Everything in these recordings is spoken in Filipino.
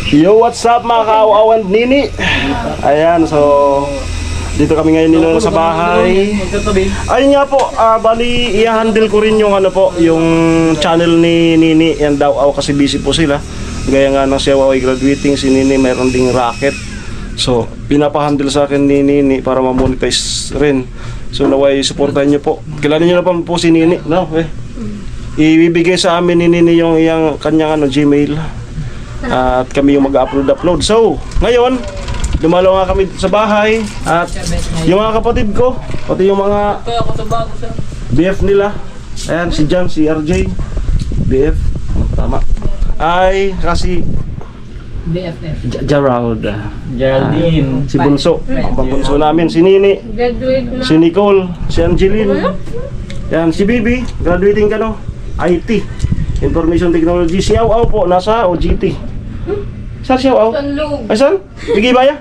Yo, what's up mga ka-awan Nini? Ayan, so dito kami ngayon nila sa bahay. Ayun nga po, bali i-handle ko rin yung ano po, yung channel ni Nini. Yan daw, kasi busy po sila. Gaya nga ng siya ay graduating, si Nini mayroon ding racket. So, pinapahandle sa akin ni Nini para ma-monetize rin. So, naway supportahan niyo po. Kilala niyo na po si Nini, no? Ibibigay sa amin ni Nini yung kanyang Gmail. At kami yung mag-upload. So, ngayon, dumalaw nga kami sa bahay. At yung mga kapatid ko, pati yung mga BF nila. Ayan, si Jan, si RJ. BF, tama. Ay, kasi Geraldine. Si Bunso. Ang bunso namin, si Nini. Si Nicole, si Angeline. Yan, si Bibi, graduating ka no? IT, Information Technology. Si Aw po, nasa OGT. Saan si Aw? Ay, saan? Bigay baya?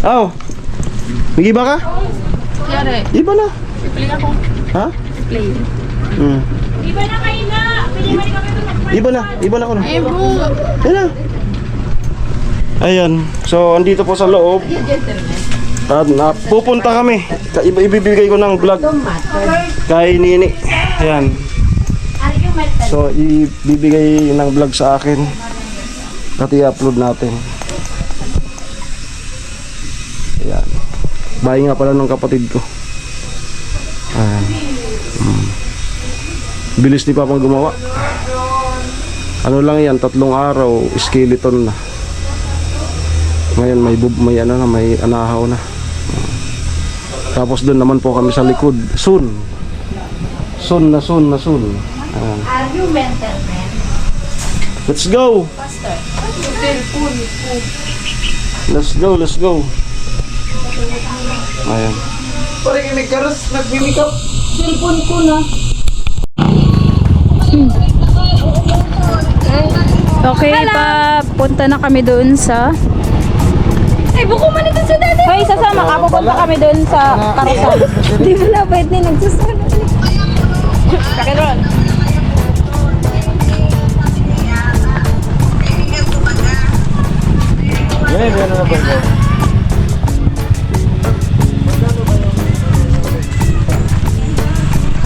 Aw, bigay ba ka? Iba na. Ha? Iba na kayo na! Iba na ko na. Ayan na. Ayan, so andito po sa loob. At pupunta kami. Ibibigay ko ng vlog kay Nini. Ayan. So ibibigay ng vlog sa akin at i-upload natin. Ayan. Bahay nga pala ng kapatid ko. Ayan. Bilis ni Papa gumawa. Ano lang yan, 3 araw, skeleton na. Ngayon may anahaw na. Tapos doon naman po kami sa likod. Soon. Ayan. Are you mental, man? Let's go. Let's go. Ayan. Parang yung nagkaros, nag-makeup. Cellphone ko na. Okay, papunta na kami doon sa... Ay, buko man ito sa dati! Hoy, sasama ka, pupunta kami doon sa karusan. Di mo na pwede nagsasabi. Kakilon.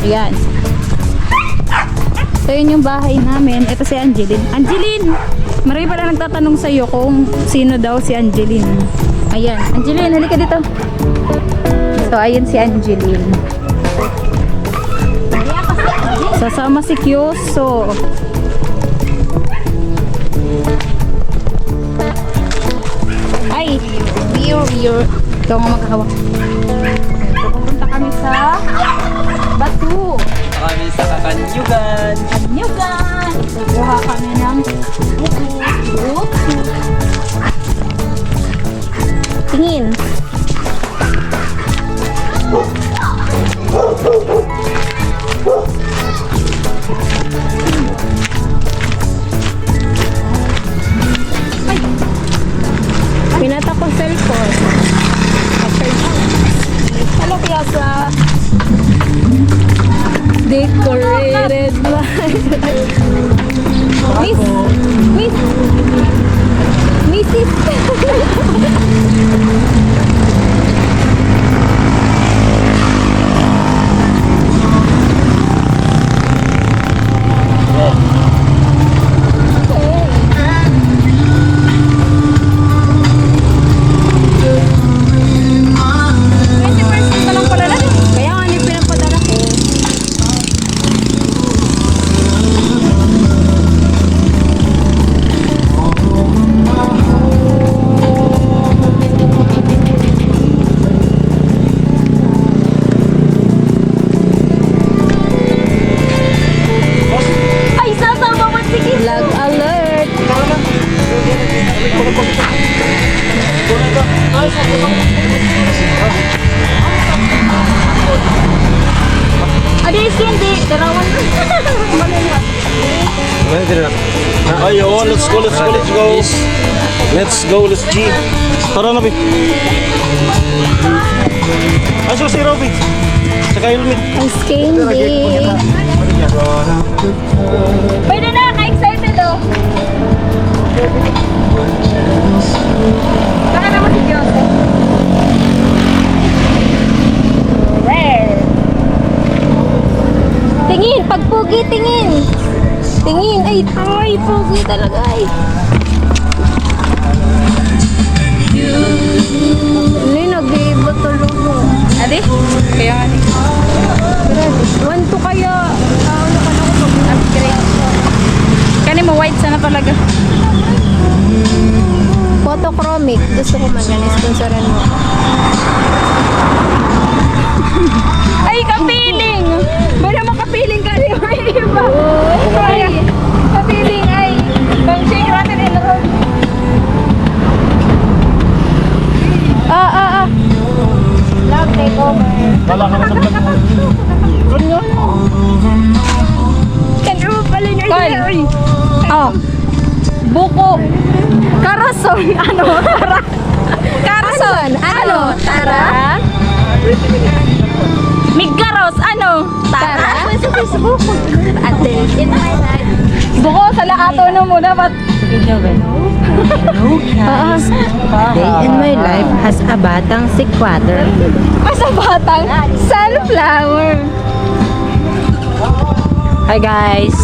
Ayan. So yun yung bahay namin. Ito si Angeline. Angeline! Marami pala nagtatanong sa iyo kung sino daw si Angeline. Ayan. Angeline, halika dito. So ayun si Angeline. Sasama si Kyoso. Ay! We're. Ikaw nga magkakawak. Pupunta kami sa Batu. Kami sa Kakanyugan. Kanyugan! Kukuha kami ng buko. Tingin. Ay! Pinata ko cellphone. Hello, Piazza. Decorated light. Mrs. Ayun, let's go. Let's G. Tara na, Pi. Aso si Robby. Saka helmet. Ang candy. Pogi, tingin. Tingin. Ay, pogi talaga ay. Hindi, nag-iiba tulog mo. Adi? Kaya nga ni. 1-2 kaya. Ano ka na ako mag-upgrade. Kani mo white sana talaga. Photochromic. Gusto ko man yan. Sponsoran mo. Ay, kapiling! Wala makapiling ka rin. May iba. Ay, Kapiling ay. Pang-shake natin ilaro. Love takeover. Wala ka na sa vlog mo. Ganyan. Ano pala niya? Call. Oh. Buko. Karason. Ano? Tara. Karason. Ano? Tara. Migkaros. Ano? Tara. Sa Facebook. Ate, in my life. Buko sa laato na muna. Ba't? Day in my life has a batang sikwater. Sa batang sunflower. Hi guys!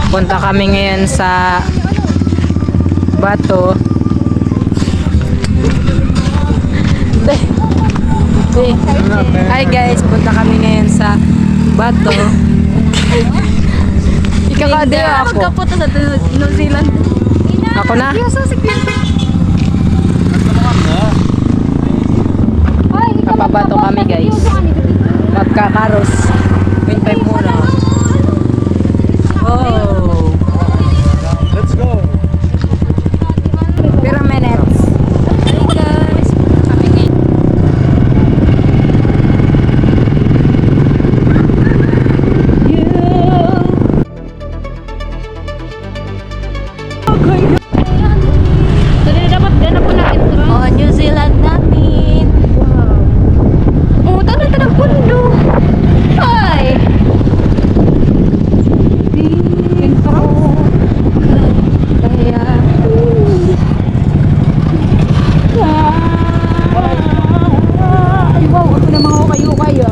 Punta kami ngayon sa Bato. Hi guys! Punta kami ngayon sa Bato. Ikakadiyo ako. Magkapunta sa New Zealand. Ako na? Napabato kami guys. Magkakaros. 0.5 muna. Oh! Let's go. Pero minutes. Oh, New Zealand natin. Wow. Oh, tara pundo. Ay. Kaya. Ay, wow. Ako na mga kayo-kayo.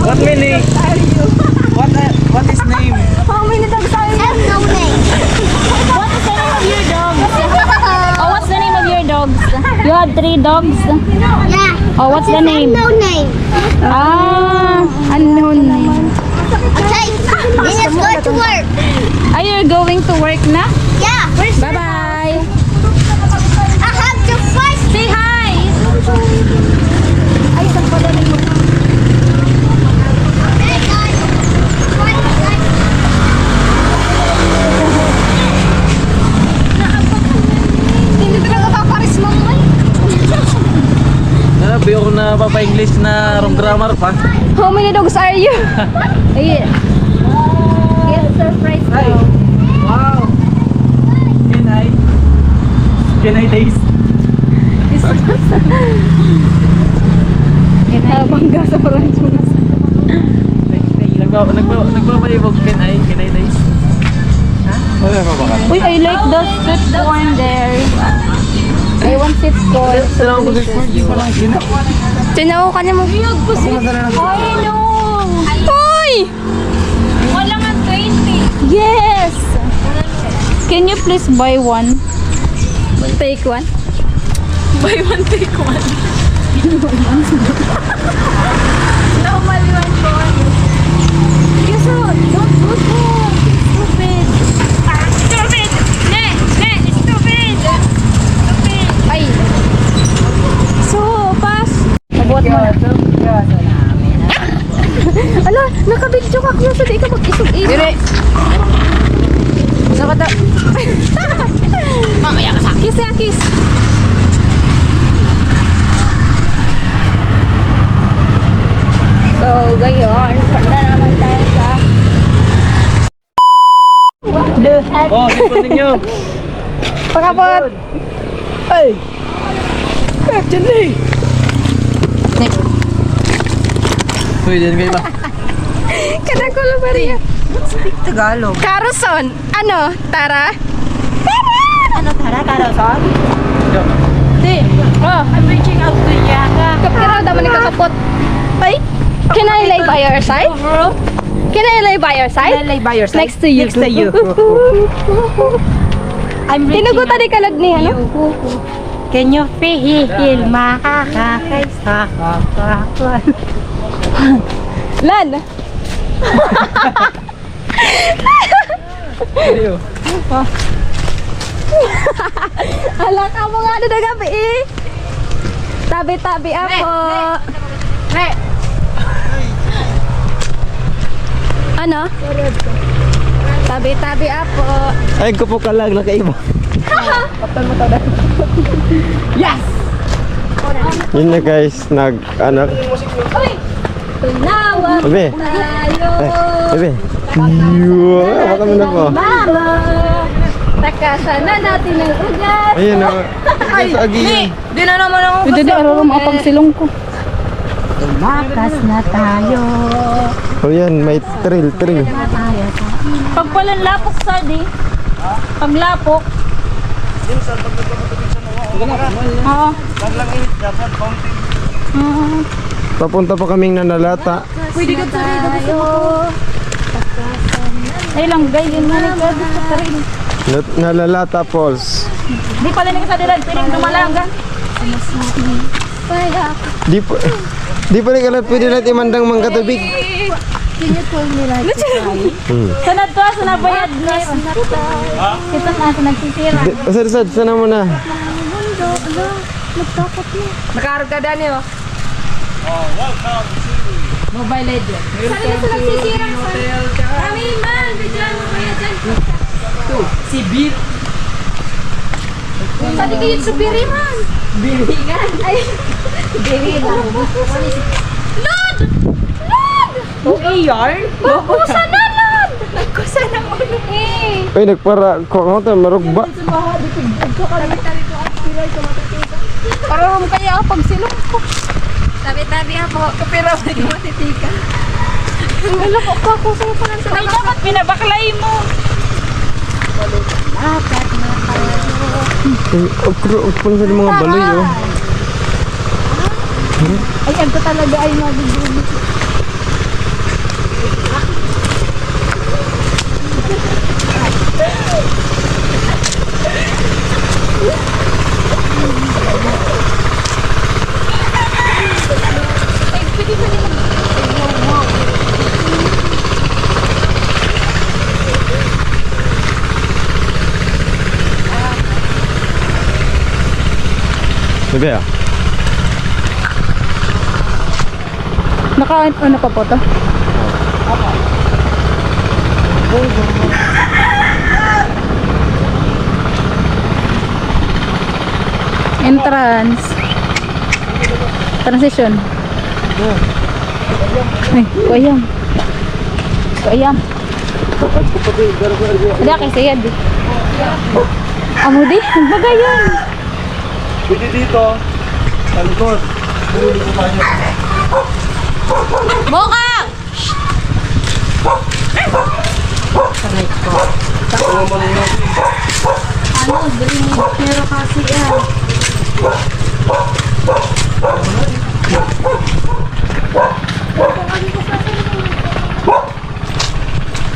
What many? What is name? How many dogs are you? I have no name. What is the name of your dogs? Oh, what's the name of your dogs? You have 3 dogs? Yeah. Oh, what's the name? No name. Ah, unknown name. Okay, let's go to work. Are you going to work na? Yeah. Bye-bye. I have to first Say hi. English na wrong grammar pa. How many dogs are you? Ayun. Get surprise Ay. daw. Wow. Can I taste? Bangga sa Francis. Nagbabayibog. Can I taste? Wala pa ba ka? Uy, I like the sweet corn there. I want sweet corn. Sila ko di pa lang sila. Tinaw ka niya mo. Ay, no. Hoy! Wala nga 20. Yes! Can you please buy one? Take one? Buy one, take one. Normally one for one. Yes, don't do so. Stupid. Stupid! Ne! Stupid! Stupid! Ay. So, pass. Nabuhat mo na. Ala, nakabidyo ka kaya sa di ka mag-isog-isog. Dire. Sa kata. Mamaya ka sa kiss ya, kiss. So, gayon. Pagka naman tayo sa... Oh, ito ninyo. Pagkapot. Ay. Diyan eh. Uy, diyan kayo ba? Kadakulo ba rin? Speak Tagalog. Carson. Ano? Tara? Ano tara Carson? Di. Oh. I'm reaching out to Yaga. Kapiraw daman ni kakapot. Ay. Can I lay by your side? Can I lay by your side? Lay by your side. Next to you. Next to you. I'm reaching Tinugutan ni kalag ni ano? Can you feel makakakay sa kakakon? Lan. Video. Ala ka mo nga na gabi eh. Tabi-tabi ako. Re! Ano? Tabi-tabi ako. Ay, ko po kalag nakaiba. Yes! Yun na guys, nag-anak. Tunawag Bebe. tayo. Bebe. Baka mo na po. Mama. Takasan na natin ang ugat. Ayun na. Ay, sa agihan. Di na naman ako Hindi, araw mo pagsilong ko. Tumakas na tayo. O yan, may thrill. Pag palang lapok sa di. Paglapok. Oo. Papunta pa kaming nanalata. Pwede ka tayo. Ay lang, gay, yun nga nito. Nalalata Falls. Di pala na sa dilan. Pwede dumalanggan. Di pa rin ka lang pwede natin imandang mga katubig. Sanad to, sanad bayad na. Ito na, ito nagsisira. Sad, sana mo na. Nakaarap ka dani oh. Mobile Legends. Sana na sa nagsisira. Kami man. Bigyan mo kaya dyan. Si Beat. Sadi kayo sa biriman. Biringan. Ay. Biringan. Lord! O yarn. Kusa na, Lord! Nagkusa na ulo. Eh. Ay, nagpara. Kung ito, marugba. Parang kaya pagsilong ko. Tabi-tabi ako. Kapira ba yung matitikan? Wala ko pa ako sa'yo pa lang sa Ay, dapat pinabaklay mo. Pun sa mga baloy, oh. Ay, ito talaga ay mabibili. Bebe, ah. Ano pa po to? Entrance. Transition. Ay, kuayam. Kuayam. Ada kay sayad di. Amo di, nagbagayan. Pwede dito. Sa likod. Huli ko tayo. Bokang! Ano, dali mo. Pero kasi yan.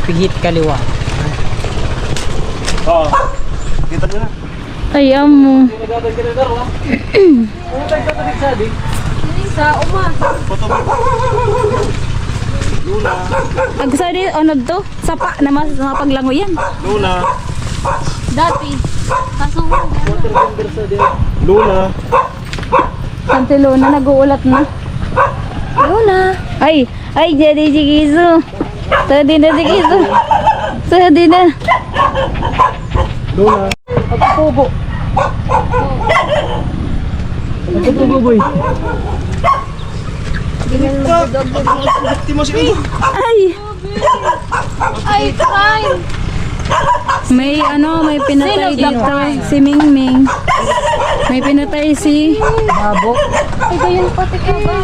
Pigit kaliwa. Oo. Kita nyo na. Ay, amo. Sa uma. Agsa di, ano to? Sapa na mapaglango yan. Luna. Dati. Kaso Luna. Santilo na nag-uulat na. Luna. Ay, jadi si Kiso. Tadi na si Kiso. Tadi na. Luna. Pugo. Pugo boy. Di mo si Ay, Ay, fine. may ano, may pinatay dito. Si Mingming. May pinatay si... Babo. Ay, ganyan pati ka ba?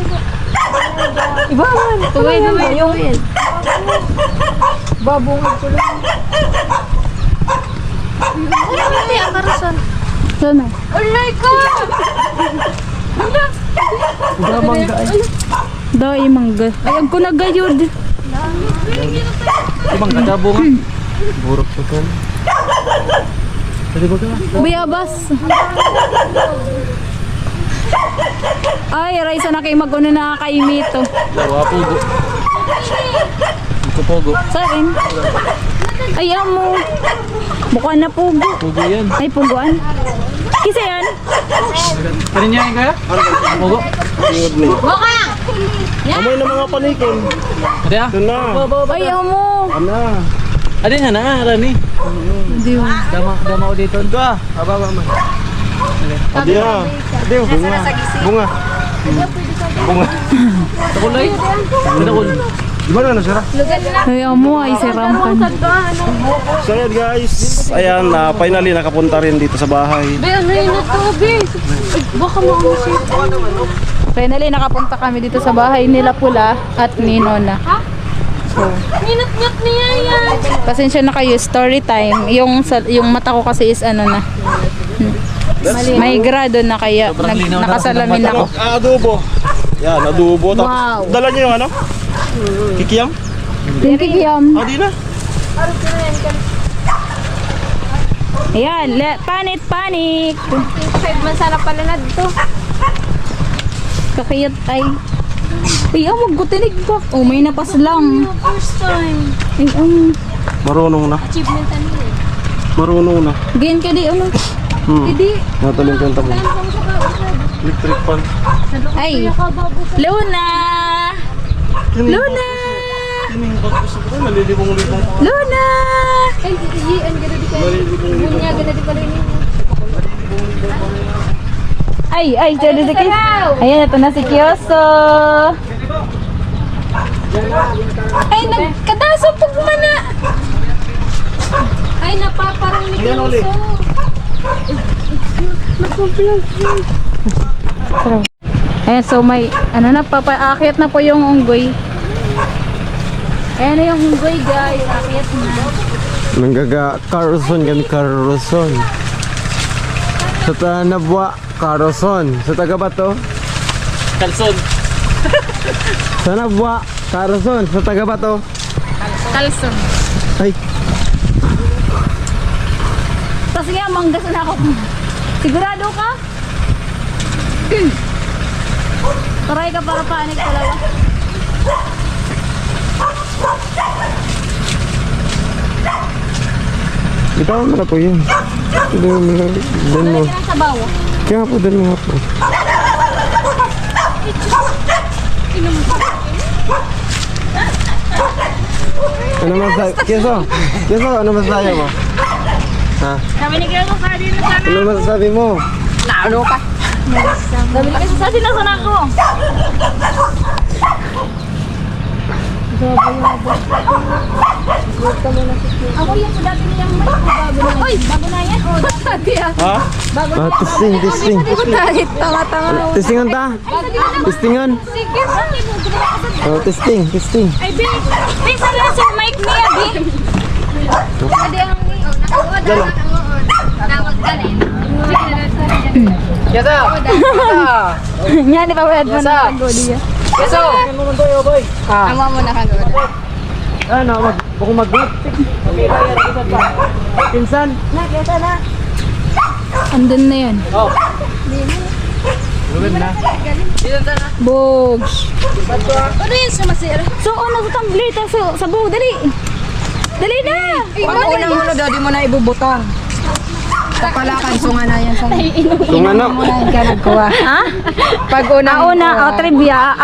Iba man. Tuwid, tuwid. Babungad ko lang. Ano hindi ang karason? Sana. Oh my God! Gamangga ay. Dahil mangga. Ayag ko nagayod. Ibang kadabo nga. Burok sa kan. Pwede ba ka? Bayabas. Ay, Raisa na kayo mag-una na kaimito. Lawa pugo. Ito pugo. Sa akin. Ay, amo. Bukan na pugo. Pugo yan. Ay, puguan. Kisa yan? Pwede niya yung kaya? Pugo. Bokang! Amoy ng mga panikon. Ate ah. Ito na. Ay, amo. Ana. Ate nga na, Rani. Dama ko dito. Ito ah. Ababa man. Adi na. Adi, bunga. Bunga. Bunga. Takulay. Takul. Di ba na nasira? Ay, amo. Ay, siram ka na. So ayan guys. Ayan, finally nakapunta rin dito sa bahay. Be, ano yun na to, be? Baka maumusip. Finally, nakapunta kami dito sa bahay nila Pula at ni Nona. Ninat-ngat niya yan. Pasensya na kayo, story time. Yung mata ko kasi is ano na. May grado na kaya nakasalamin ako. Adobo. Yan, adobo. Tapos, Wow. dala niyo yung ano? Kikiyam? Yung kikiyam. Di na. Ayan, panik. Five man sana pala na dito. Kakiyat ay. Ay, magkutinig ba? Oh, may napas lang. First time. Ay, Marunong na. Achievement ano eh. Marunong na. Ganyan ka di, ano? Hindi. Nataling kanta mo. Saan sa kausad? Electric fan. Ay, Nakababo sa Luna! Luna! Kining pagpuso ko, nalilibong-libong pa. Luna! Ay, ang ganda di kayo. Bunya, ganda di pala yun. Ay, dyan si Kis. Ayan, ito na si Kiyoso. Ay, nagkadaso pagmana. Ay, napaparang ni Kiyoso. Ayan, so may, ano na, papaakyat na po yung unggoy. Ayan na yung unggoy, guys. Akyat na. Nanggaga Carlson kan Carlson. Sa Tanabwa Carlson. Sa Tagabato. Kalson. Sa Nabwa Carlson. Sa Tagabato. Kalson. Ay, Tapos nga, manggas na ako. Sigurado ka? Taray ka para panik talaga. itaw mo na po yun. Doon mo lang. Doon mo. Kaya sa bawo. Kaya nga po, doon mo nga po. Ano masasabi? Keso, ano masasabi mo? Ha? Sabi ni Kaya sa din na sana. Ano masasabi mo? Sabi ni Kaya sa din na sana ako. Ako yung dati niyang mic. Bago na yan. O, dati ah. Ha? Testing. Testingan ta. Testingan. Sige, Testing. Ay, Bi. Bisa na sa mic niya, Bi. Adi ang ni. Dala. Yan, ipawad mo na ang godi. Amo mo na kagawad. Ano, bukong mag-vlog. Pinsan. Andun na yan. Oh. Ruben na. Bogs. Ano yun sumasira? So, ano sa tumbler? Sa buho, dali. Dali na. Pag unang daw, di mo na ibubutang. Kapalakan, sunga na yan. Kung ano? Ka nagkuha. Ha? Pag unang trivia,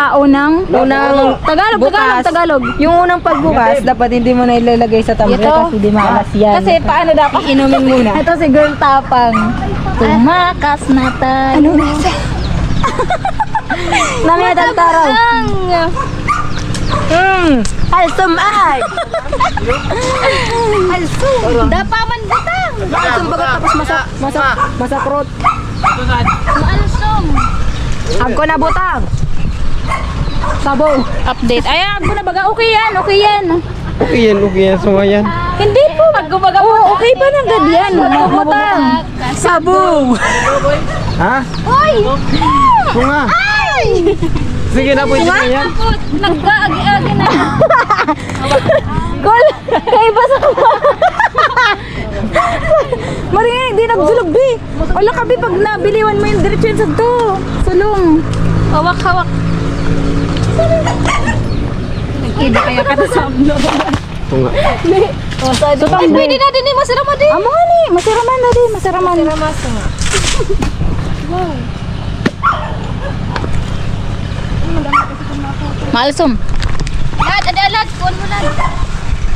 Tagalog. Yung unang pagbukas, dapat hindi mo na ilalagay sa tumbler kasi di maalas yan. Kasi paano dapat? Inumin muna. Ito si Girl Tapang. Tumakas na tayo. Ano nasa? Nangyadan taraw. Alsum ay! Dapaman butang. Alsum bagat tapos masakrot. Maalsum. Agko na butang. Sabaw. Update. Ayan, ako na baga. Okay yan. Okay yan. Sumayan. Hindi po. Magkumaga po. Oo, okay pa nang gadyan. Butang. Sabu! Ha? Uy! Kung nga. Ay! Sige na, pwede na yan. Nagkaagi-agi na. Kol, kaiba sa kuma. Maringay, di nagsulog, Bi. Wala ka, Bi, pag nabiliwan mo yung diretsyon sa to. Sulong. Hawak. Nagkida kaya ka sa ablo. Kung nga. So, pwede na din, masiraman din. Amo nga ni, masiraman na din, masiraman. Maalsum. Lad, kuhan mo lad.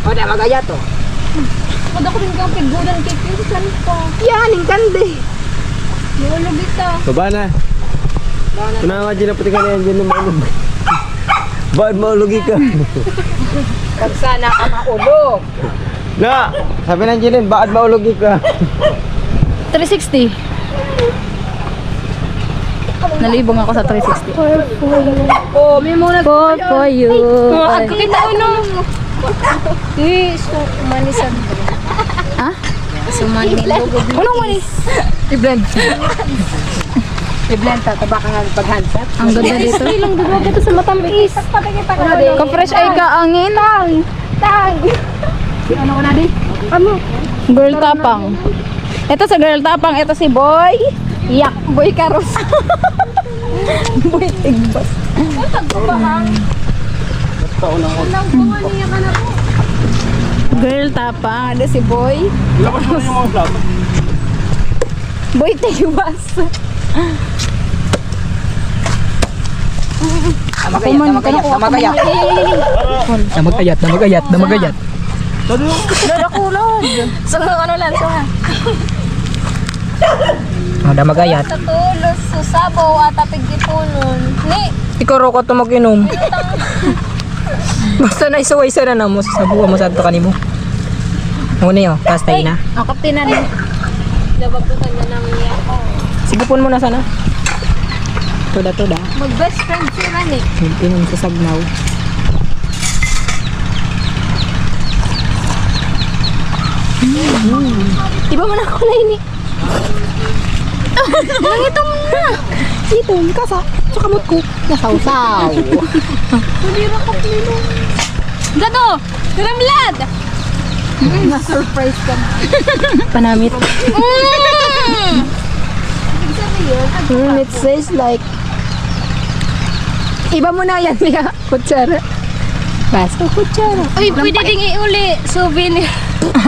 O, na magaya to. Kada ko rin kang pigudan kay Pinsan ko. Yan, yung kandi. Nulog ito. Baba na. Kung nga dyan na pati ka na yan dyan na maulog. Bakit maulugi ka? Pag sana ka maulog. Na! Sabi ng Jilin, bakit maulugi ka? 360. Nalibong ako sa 360. Oh, may muna. For you. Ako kita uno. So, manisan. Ha? Sumani. Anong manis? I-blend. I-blend ta. Taba ka nga pag-handset. Ang ganda dito. Ilang dugo dito sa matamis. Ka-fresh ay kaangin. Ano ko na di? Girl Tapang. Ito si Girl Tapang. Ito si Boy. Yak. Boy Karos. Boy Tigbas. Girl Tapang. Ito si Boy. Labas mo yung mga vlog. Boy Tigbas. Namagayat. Dadakulod. Ano lang. Damagayat. Sa tulos, susabaw at apigipulon. Ni. Ikoro ko ito mag-inom. Basta na isuway-isa na mo. Sabuha mo sa ito kanimo. Muna yun, pastay na. Ang kaptinan. Dabag ko kanya nang niya ako. Sigupon mo na sana. Tuda. Mag-best friend sila ni. Inom sa sagnaw. Iba mo na ako na ini. Nangitong na. Itong kasa. Sa kamot ko. Nasawsaw. Tulira ka pino. Gato. Turamlad. Na-surprise ka. Panamit. It says like Iba mo na yan niya. Kutsara. Basta kutsara. uy, pwede ding iuli. Souvenir.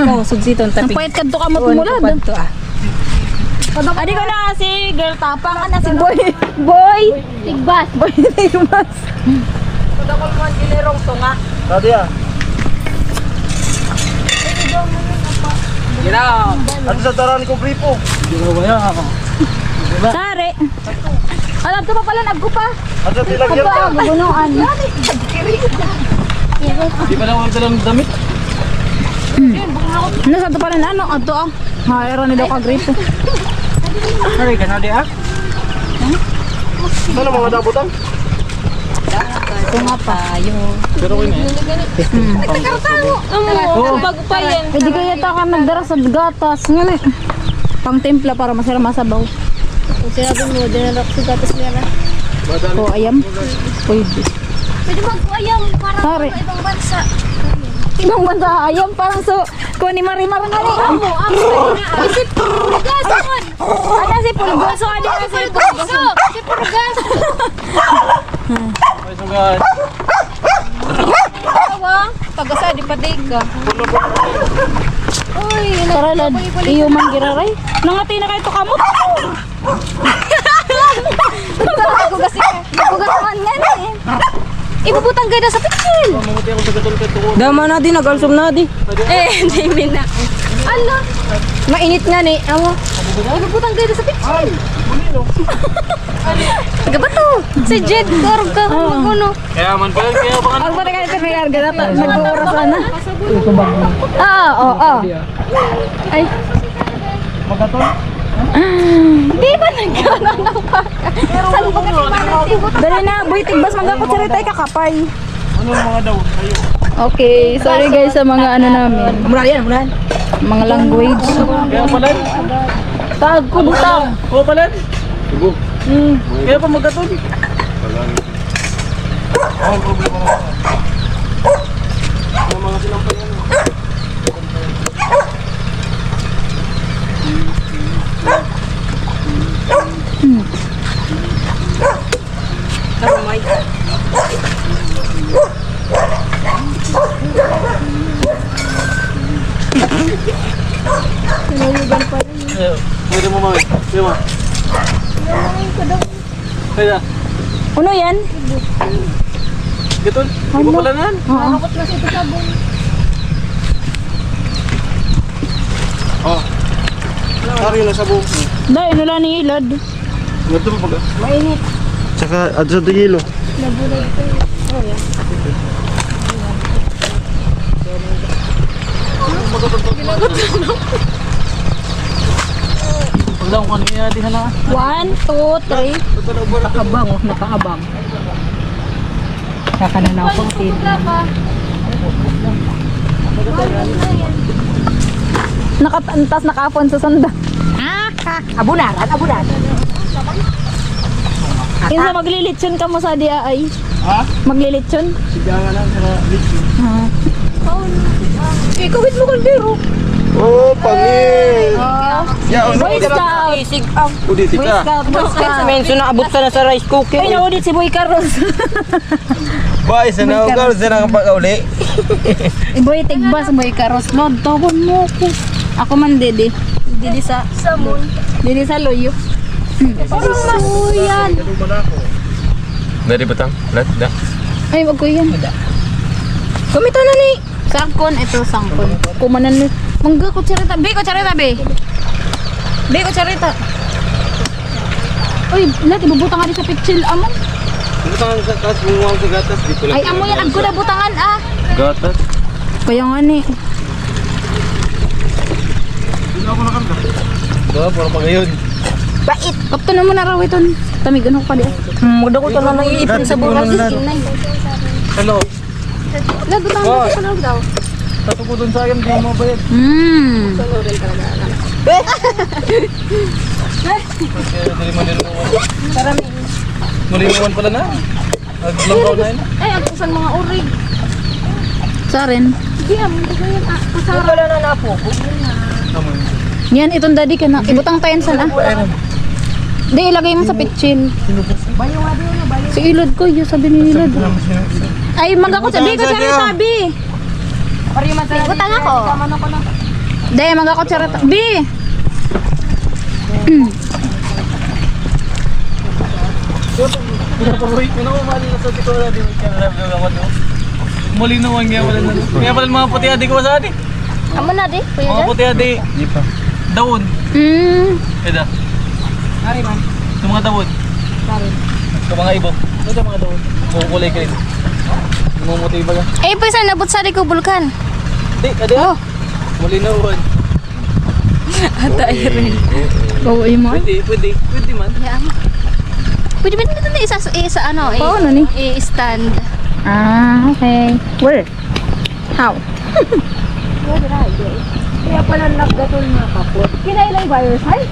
Oh, sugsiton Ang tapi. payat ka to kamot mulad. Adi ko na si Girl Tapang. Ano si Boy? Boy. Tigbas. Boy Tigbas. Kadakol mo ang ginirong tunga. Dati ah. Ginaw. Ano sa taran ko, Pripo? Sari. Alam ko pa pala, nagko pa. Ano sa tilagyan ka? Gunuan. Di pa lang dalang damit. Nasa to pa rin ano? Ato ah. Mayroon na daw ka-gripo. Hari ka na di ah. Ano mga dabutan? Ito nga pa. Pero ko na Bago pa yan. Pwede kaya ito ka nagdara sa gatas. Nga pang timpla para masarap masabaw. Kung sinabi mo, dinalak sa gatas niya na. O ayam. Pwede. Pwede mag-ayam para Sorry. sa ibang bansa. Ibang bansa ayam parang so kung ni Marimar nga ni. Amo. Isip purgas naman. Ano si Pulgoso? Ano si Pulgoso? Si purgas. Ay, sugat. Tawa. Pagasa, di patig ka. Uy, Tara lad. Iyo man giraray. Nangati na kayo to kamot. Ako kasi ka. Bugat man nga ni. Ibubutang ganda sa pitsil. Mamuti ako sa gatol ka tuko. Dama na di, nag-alsum na di. Hindi na. Ala. Mainit nga ni. Awa. Ibubutang ganda sa pitsil. Taga ba to? Si Jed, karog ka. Maguno. Kaya man pala, kaya baka Ang pati ka may karga na nag-uuras na. Oo. Ay. magatol. Di ba nagkaroon ng baka? Saan ba kasi parang tibot? Dali na, boy, tigbas magkakot sa ritay kakapay. Ano mga daw? Ayo. Okay, sorry guys sa mga ano namin. Murahan. Mga language. Kaya pala. Tag ko butang. Oo pala. Sugo. Kaya pa magatol. Ang problema na. Ang mga sinampay yan. Pwede mo mami. Pwede mo. Kaya. Ano yan? Gatol. Di mo pala nan. Oo. Oh. Sorry na sa buhok. Dahil ano lang ni Ilad. Ito pa pag... Mainit. Tsaka, at sa tigilo. Pag lang kung ano yung di na. 1, 2, 3. Nakaabang, nakaabang. Kakananaw ko. Nakatantas, nakapon sa sanda. Abunaran. Yung sa maglilitsyon ka mo sa diaay. Ha? Maglilitsyon? Sigangan lang sa beach. Ha. Ikaw, wait mo kaldero. Oh, pangit! Ya, Boy Scout! Isig ang. Uditi Boy ka. Scout, Boy Scout. Menso na abot ka na sa rice cooker. Ay, naudit si Boy Carlos. Boy, sana ako sana pag-uli. Boy Tigbas, Boy Carlos. Lord, tawon mo ko. Ako man, Dede. Dede sa... Samon. Dede sa loyo. Parang masuyan. Dari betang, lihat dah. Ay, wag ko yan. Kumita na ni. Sangkon, ito sangkon. Kumanan ni... Mangga, kutsarita. Be, kutsarita, be. Be, kutsarita. Uy, lahat, ibubutang nga di sa pitsil. Amo. Butang sa kas bunguang sa gatas di pala. Ay, amo yan. Agko na butangan, ah. Gatas. Kaya nga ni. Ba, para pa ngayon. Bait. Kapto na mo na raw ito. Tamig, ano ko pa di. Magdako ta na iipin sa buras. Hello. Nagutang na sa loob daw. Tatupudon sa akin, di mo mabayad. Kaya dali malinawan. Malinawan pala na. Naglangkaw na yun. Ay, ang kusang mga urig. Sa rin. Hindi, hindi ko yan. Pasara. Wala na napo. Yan, itong daddy ka na. Ibutang tayo sana. Di, ilagay mo sa pitchin. Si Ilod ko, yung sabi ni Ilod. Ay, maga ko sabi ko siya sabi. Butang ako. Di, maga ko siya Bi! Pinaparuhit mo na ako, mali na sa tiko na di mo kinalablang ako doon. Malinawan nga wala na. Kaya pala mga puti adi ko sa adi. Amo na di. Kuya Mga Jan. puti adi. Di pa. Daon. Kaya Ari man. Ito mga daon. Ito mga ibog. Ito mga daon. Kukulay ka rin. Mumuti ba ka? Eh, pa sa nabot sa ko bulkan. Di, kada. Muli na uwan. Ata rin. Oo, mo. Pwede man. Pwede ba dito na isa ano? Paano ni? I-stand. Ah, okay. Where? How? Kaya pala naggatol nga kapot. Kinailay ba your side?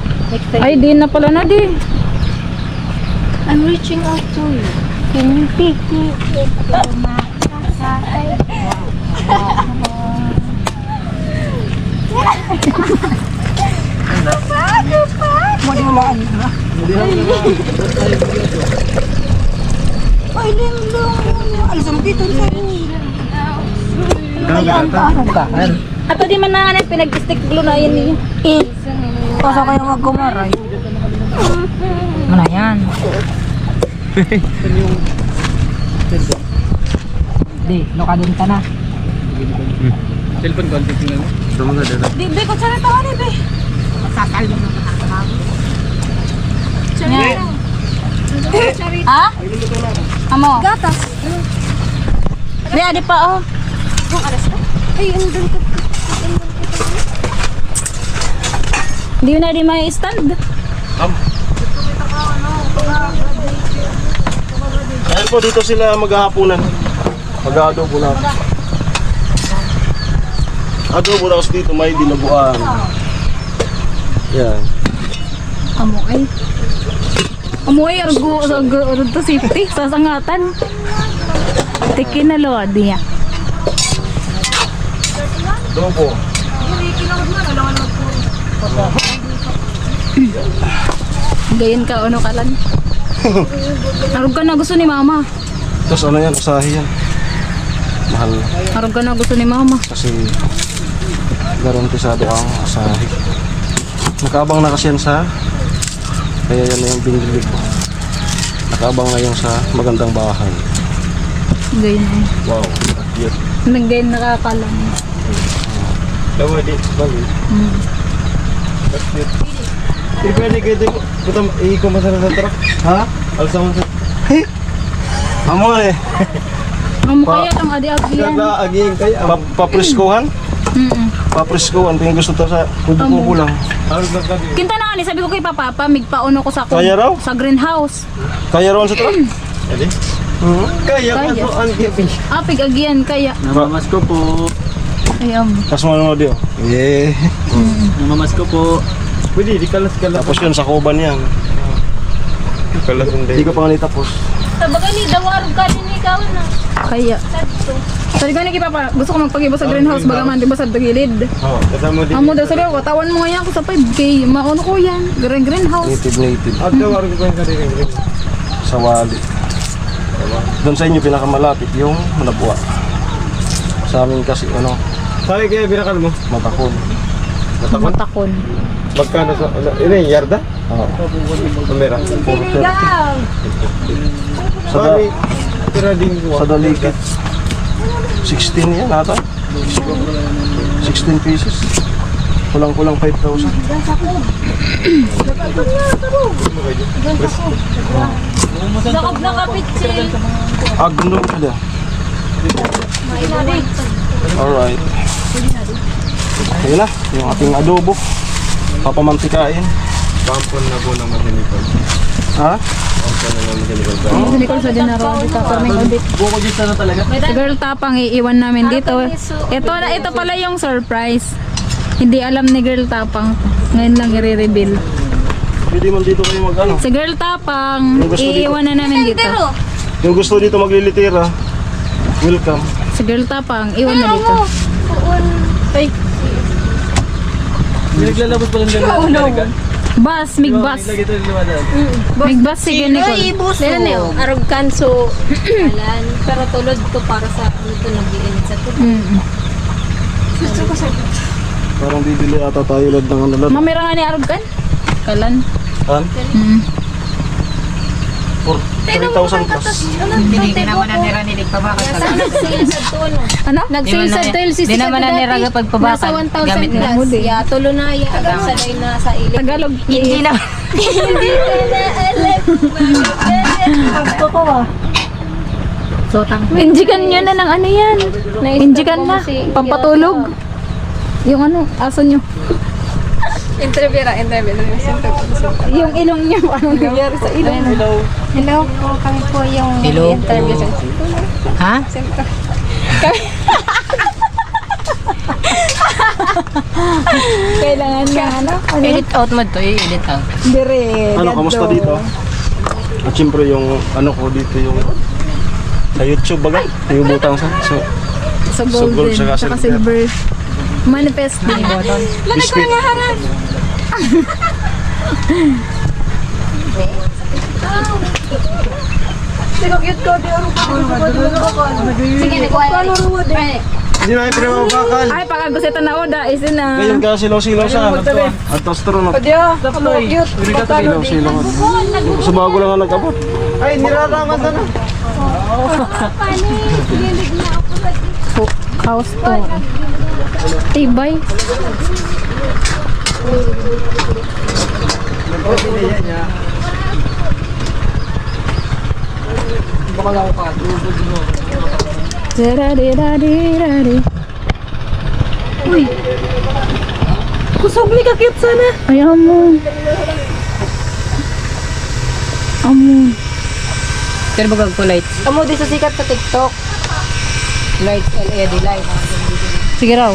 Ay, di na pala na di. I'm reaching out to you. Can you pick me up? Ato di man na pinag-stick glue na yun niya. Kasi kayo magkumaray. Ano yan? Di, lokadun ka na. Cellphone ko, tingnan mo. Di ko sana tawa ni be. Sasal mo na Ha? Amo. Gatas. Di, adi pa oh. Di na di may stand. Ayan po, dito sila maghahapunan. Mag-adobo na. Adobo na kasi dito may dilabuan. Yan. Amoy argo to safety sa sangatan. Tikin na lo diya. Adobo. Gayon ka ano kalan. Arog ka na gusto ni mama. Tapos ano yan, usahi yan. Mahal na. Arog ka na gusto ni mama. Kasi garantisado ang asahi. Nakaabang na kasi yan sa, kaya yan na yung binili ko. Nakaabang na yung sa magandang bahay. Gayon eh. Wow, cute. Gayon nakakalang. Dawa di, bali. That's cute. Hindi pwede kayo din, putam, i-kumasa na sa truck. Ha? Alsa mo sa... Hey! Amo nga eh. Amo kaya lang adi-adi yan. aging kaya. Papriskuhan? Papriskuhan, tingin gusto to sa kubo lang. Kinta na nga ni, sabi ko kay Papa, migpauno ko sa Kaya raw? sa greenhouse. Kaya raw sa truck? Kaya Kaya. ko ang gipin. Apig agyan kaya. Namamas ko po. Ayam. Tapos mo dio. Yeah. Namamas ko po. Pwede, di kalas-kalas. Tapos yun sa kuban yan. Kalas Hindi ko pa nga tapos. Sabaga ni dawarog ka din ikaw na. Kaya. Sabi ko ni kay Papa, gusto ko magpagibo sa greenhouse bagaman di ba sa gilid. Oo, kasama din. Amo daw sabi ko, tawan mo nga yan ako sa 5K. Mauno ko yan. Greenhouse. Native. Agawar ko yung karirin. Sa wali. Doon sa inyo pinakamalapit yung Malabwa. Sa amin kasi ano, Sabi kaya binakal mo? Matakon. Matakon. Magkano sa... Ano yung yarda? Oo. Kamera. Sa, Sabi, tira din ko. sa daligit. 16 yan ata. 16 pieces. Kulang-kulang 5,000. Sakop na kapitsi. Agno sila. Alright. Okay na, yung ating adobo. Papamantikain. Pampon na po ng masinikol. Ha? Pampon na ng masinikol. Si Nicole sa dinaro dito perming audit. Buko dito na talaga. Si Girl Tapang iiwan namin dito. Ito pala yung surprise. Hindi alam ni Girl Tapang. Ngayon lang i-reveal. Pwede man dito kayo mag ano. Si Girl Tapang, Yung gusto dito. iiwan na namin dito. Yung gusto dito maglilitira, welcome. Si Girl Tapang, iwan na dito. Ay, Naglalabot pa lang talaga. Bus, mig bus. Lagi ito lumadaan. Mig bus, sige Nicole. Leren eh, arog kanso. Alan, pero tulod to para sa ano to nag-iinit sa to. Parang bibili ata tayo lad ng ano lad. Mamira nga ni Arugkan? Kalan? Han? For 3,000 plus. Hindi naman na nira nilig pabakas sa Nagsil sa tono. Ano? Nagsil sa tono si Di naman na nira kapag Nasa pabakas. 1,000 Gamit na. plus. Ya, tulo na ya. Sa day na sa ilik. Tagalog. Hindi na. Hindi ko na alam. Injikan nyo na ng ano yan. Injikan na. Pampatulog. Yung ano, aso nyo. Interview na. Yung ilong nyo. Anong nangyari sa ilong? Hello po, kami po yung interview sa Ha? Kailangan na ano? Edit out mo to, edit out. Dire. Ano, kamusta dito? At syempre yung ano ko dito yung sa YouTube baga, yung butang sa so, Sa So, gold golden. tsaka Tsaka silver. silver. Manifest din. biscuit. Sige, nagkuha. Hindi na yung prema bakal. Ay, pag gusto ito na oda, isin na. Ngayon ka silaw-silaw sa hanap to. At astro na. Silaw-silaw. Subago lang ang nag-abot. Ay, nirarangan na. House to. Tibay. Dadadadadadadi. Uy. Kusog ni kakit sana. Ay, amo. Amo. Pero bagag ko lights. Amo di sa sikat sa TikTok. Lights, LED lights. Sige raw.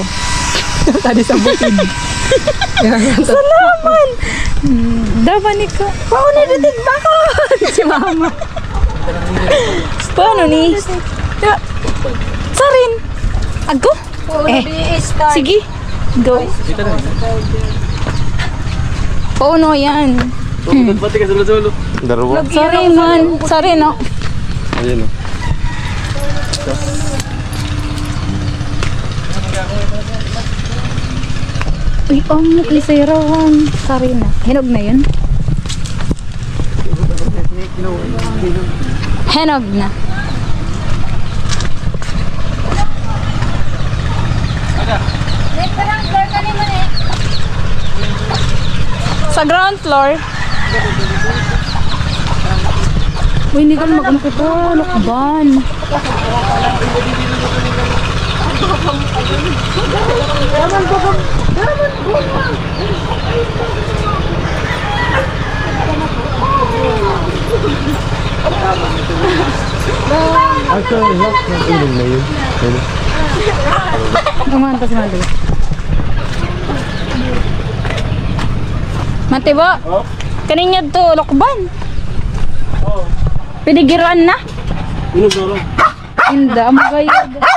Tadi sa bukid. Salaman! Daban ko. Paano natin baka? Si mama. Paano ni? Sarin. Ago? Sige. Go. Paano yan? Pati ka sulo-sulo. Darawa. Sarin man. Sarin no? Ayun o. Uy, isirawan. Sarin na. Hinog na yun? Hinog na. Sa ground floor. Uy, hindi ka na mag-ano ka pa. Lakban. Actually, lock ng ilong na yun. Umanta si Mati. Mati ba? Kaninya to, lokban. Pinigiran na? Inog na rin. Hindi, magayod.